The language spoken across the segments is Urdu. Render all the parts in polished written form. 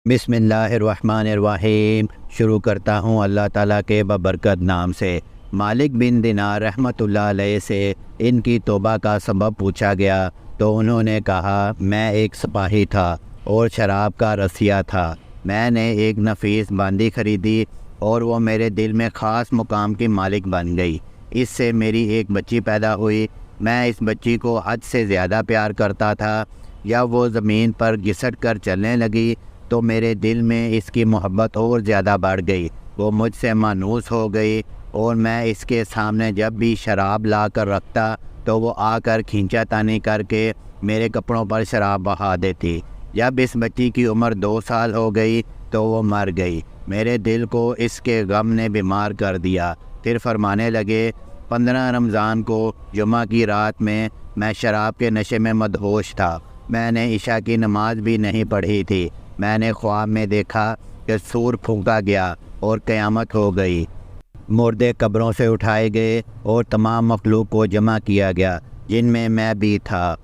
بسم اللہ الرحمن الرحیم۔ شروع کرتا ہوں اللہ تعالیٰ کے ببرکت نام سے۔ مالک بن دینار رحمۃ اللہ علیہ سے ان کی توبہ کا سبب پوچھا گیا تو انہوں نے کہا، میں ایک سپاہی تھا اور شراب کا رسیا تھا۔ میں نے ایک نفیس باندی خریدی اور وہ میرے دل میں خاص مقام کی مالک بن گئی۔ اس سے میری ایک بچی پیدا ہوئی۔ میں اس بچی کو حد سے زیادہ پیار کرتا تھا۔ یا وہ زمین پر گھسٹ کر چلنے لگی تو میرے دل میں اس کی محبت اور زیادہ بڑھ گئی۔ وہ مجھ سے مانوس ہو گئی اور میں اس کے سامنے جب بھی شراب لا کر رکھتا تو وہ آ کر کھینچا تانی کر کے میرے کپڑوں پر شراب بہا دیتی۔ جب اس بچی کی عمر 2 سال ہو گئی تو وہ مر گئی۔ میرے دل کو اس کے غم نے بیمار کر دیا۔ پھر فرمانے لگے، 15 رمضان کو جمعہ کی رات میں شراب کے نشے میں مدہوش تھا۔ میں نے عشاء کی نماز بھی نہیں پڑھی تھی۔ میں نے خواب میں دیکھا کہ سور پھونکا گیا اور قیامت ہو گئی۔ مردے قبروں سے اٹھائے گئے اور تمام مخلوق کو جمع کیا گیا، جن میں بھی تھا۔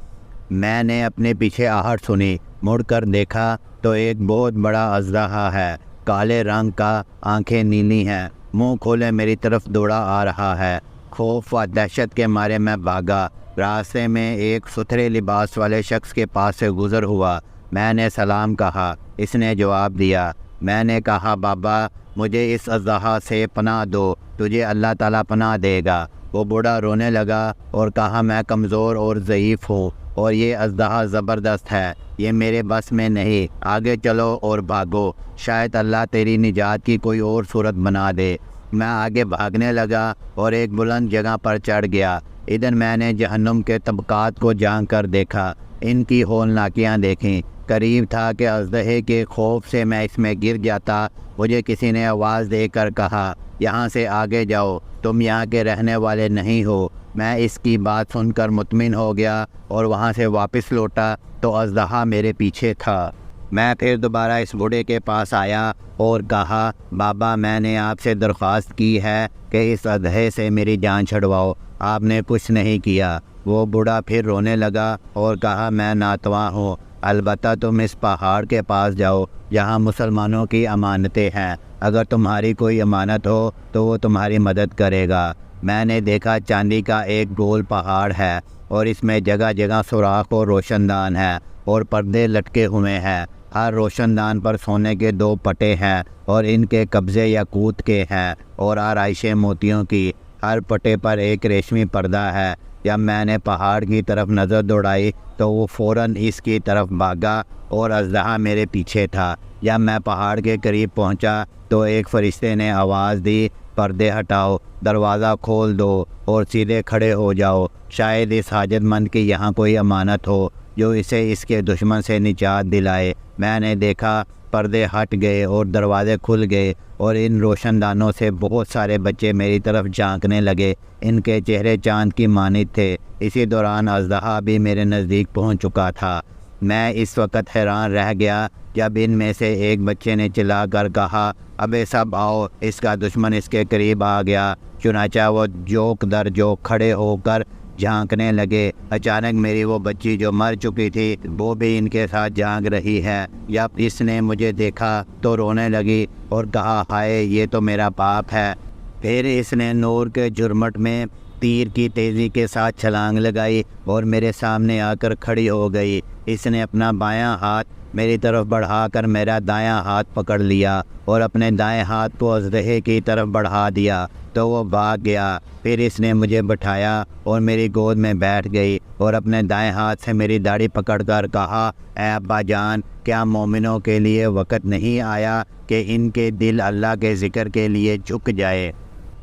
میں نے اپنے پیچھے آہٹ سنی، مڑ کر دیکھا تو ایک بہت بڑا اژدہا ہے، کالے رنگ کا، آنکھیں نیلی ہیں، منہ کھولے میری طرف دوڑا آ رہا ہے۔ خوف و دہشت کے مارے میں بھاگا۔ راستے میں ایک ستھرے لباس والے شخص کے پاس سے گزر ہوا۔ میں نے سلام کہا، اس نے جواب دیا۔ میں نے کہا، بابا مجھے اس اژدہا سے پناہ دو، تجھے اللہ تعالیٰ پناہ دے گا۔ وہ بوڑھا رونے لگا اور کہا، میں کمزور اور ضعیف ہوں اور یہ اژدہا زبردست ہے، یہ میرے بس میں نہیں، آگے چلو اور بھاگو، شاید اللہ تیری نجات کی کوئی اور صورت بنا دے۔ میں آگے بھاگنے لگا اور ایک بلند جگہ پر چڑھ گیا۔ ادھر میں نے جہنم کے طبقات کو جھانک کر دیکھا، ان کی ہولناکیاں دیکھیں۔ قریب تھا کہ اژدہے کے خوف سے میں اس میں گر جاتا۔ مجھے کسی نے آواز دے کر کہا، یہاں سے آگے جاؤ، تم یہاں کے رہنے والے نہیں ہو۔ میں اس کی بات سن کر مطمئن ہو گیا اور وہاں سے واپس لوٹا تو اژدہا میرے پیچھے تھا۔ میں پھر دوبارہ اس بوڑھے کے پاس آیا اور کہا، بابا میں نے آپ سے درخواست کی ہے کہ اس اژدہے سے میری جان چھڑواؤ، آپ نے کچھ نہیں کیا۔ وہ بوڑھا پھر رونے لگا اور کہا، میں ناتواں ہوں، البتہ تم اس پہاڑ کے پاس جاؤ جہاں مسلمانوں کی امانتیں ہیں، اگر تمہاری کوئی امانت ہو تو وہ تمہاری مدد کرے گا۔ میں نے دیکھا چاندی کا ایک گول پہاڑ ہے اور اس میں جگہ جگہ سوراخ اور روشن دان ہے اور پردے لٹکے ہوئے ہیں۔ ہر روشن دان پر سونے کے 2 پٹے ہیں اور ان کے قبضے یاقوت کے ہیں اور آرائشیں موتیوں کی۔ ہر پٹے پر ایک ریشمی پردہ ہے۔ جب میں نے پہاڑ کی طرف نظر دوڑائی تو وہ فوراً اس کی طرف بھاگا اور اژدہا میرے پیچھے تھا۔ جب میں پہاڑ کے قریب پہنچا تو ایک فرشتے نے آواز دی، پردے ہٹاؤ، دروازہ کھول دو اور سیدھے کھڑے ہو جاؤ، شاید اس حاجت مند کی یہاں کوئی امانت ہو جو اسے اس کے دشمن سے نجات دلائے۔ میں نے دیکھا پردے ہٹ گئے اور دروازے کھل گئے اور ان روشن دانوں سے بہت سارے بچے میری طرف جھانکنے لگے۔ ان کے چہرے چاند کی مانند تھے۔ اسی دوران اژدہا بھی میرے نزدیک پہنچ چکا تھا۔ میں اس وقت حیران رہ گیا جب ان میں سے ایک بچے نے چلا کر کہا، ابے سب آؤ، اس کا دشمن اس کے قریب آ گیا۔ چنانچہ وہ جوک در جوک کھڑے ہو کر جھانکنے لگے۔ اچانک میری وہ بچی جو مر چکی تھی وہ بھی ان کے ساتھ جھانک رہی ہے۔ جب اس نے مجھے دیکھا تو رونے لگی اور کہا، ہائے یہ تو میرا باپ ہے۔ پھر اس نے نور کے جھرمٹ میں تیر کی تیزی کے ساتھ چھلانگ لگائی اور میرے سامنے آ کر کھڑی ہو گئی۔ اس نے اپنا بایاں ہاتھ میری طرف بڑھا کر میرا دایاں ہاتھ پکڑ لیا اور اپنے دائیں ہاتھ کو اژدہے کی طرف بڑھا دیا تو وہ بھاگ گیا۔ پھر اس نے مجھے بٹھایا اور میری گود میں بیٹھ گئی اور اپنے دائیں ہاتھ سے میری داڑھی پکڑ کر کہا، اے ابا جان، کیا مومنوں کے لیے وقت نہیں آیا کہ ان کے دل اللہ کے ذکر کے لیے جھک جائے؟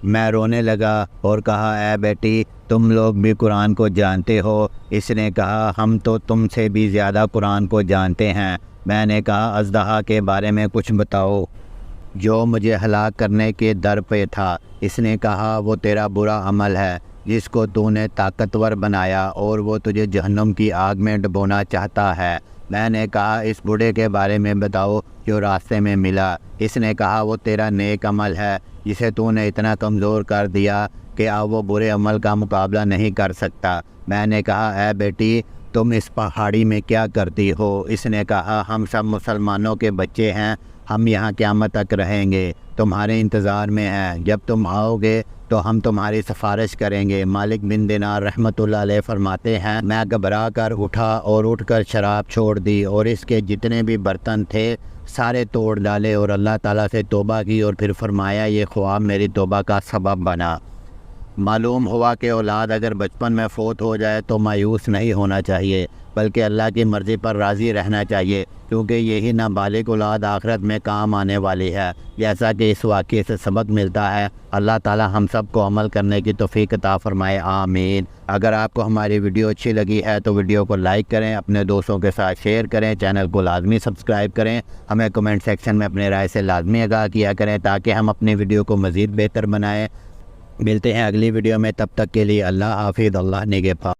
میں رونے لگا اور کہا، اے بیٹی تم لوگ بھی قرآن کو جانتے ہو؟ اس نے کہا، ہم تو تم سے بھی زیادہ قرآن کو جانتے ہیں۔ میں نے کہا، اژدہا کے بارے میں کچھ بتاؤ جو مجھے ہلاک کرنے کے در پہ تھا۔ اس نے کہا، وہ تیرا برا عمل ہے جس کو تو نے طاقتور بنایا اور وہ تجھے جہنم کی آگ میں ڈبونا چاہتا ہے۔ میں نے کہا، اس بوڑھے کے بارے میں بتاؤ جو راستے میں ملا۔ اس نے کہا، وہ تیرا نیک عمل ہے جسے تو نے اتنا کمزور کر دیا کہ اب وہ برے عمل کا مقابلہ نہیں کر سکتا۔ میں نے کہا، اے بیٹی تم اس پہاڑی میں کیا کرتی ہو؟ اس نے کہا ہم سب مسلمانوں کے بچے ہیں، ہم یہاں قیامت تک رہیں گے، تمہارے انتظار میں ہیں، جب تم آؤ گے تو ہم تمہاری سفارش کریں گے۔ مالک بن دینار رحمۃ اللہ علیہ فرماتے ہیں میں گھبرا کر اٹھا اور اٹھ کر شراب چھوڑ دی اور اس کے جتنے بھی برتن تھے سارے توڑ ڈالے اور اللہ تعالیٰ سے توبہ کی، اور پھر فرمایا یہ خواب میری توبہ کا سبب بنا۔ معلوم ہوا کہ اولاد اگر بچپن میں فوت ہو جائے تو مایوس نہیں ہونا چاہیے، بلکہ اللہ کی مرضی پر راضی رہنا چاہیے، کیونکہ یہی نابالغ اولاد آخرت میں کام آنے والی ہے، جیسا کہ اس واقعے سے سبق ملتا ہے۔ اللہ تعالی ہم سب کو عمل کرنے کی توفیق عطا فرمائے، آمین۔ اگر آپ کو ہماری ویڈیو اچھی لگی ہے تو ویڈیو کو لائک کریں، اپنے دوستوں کے ساتھ شیئر کریں، چینل کو لازمی سبسکرائب کریں، ہمیں کمنٹ سیکشن میں اپنے رائے سے لازمی آگاہ کیا کریں تاکہ ہم اپنی ویڈیو کو مزید بہتر بنائیں۔ ملتے ہیں اگلی ویڈیو میں، تب تک کے لیے اللہ حافظ، اللہ نگہبان۔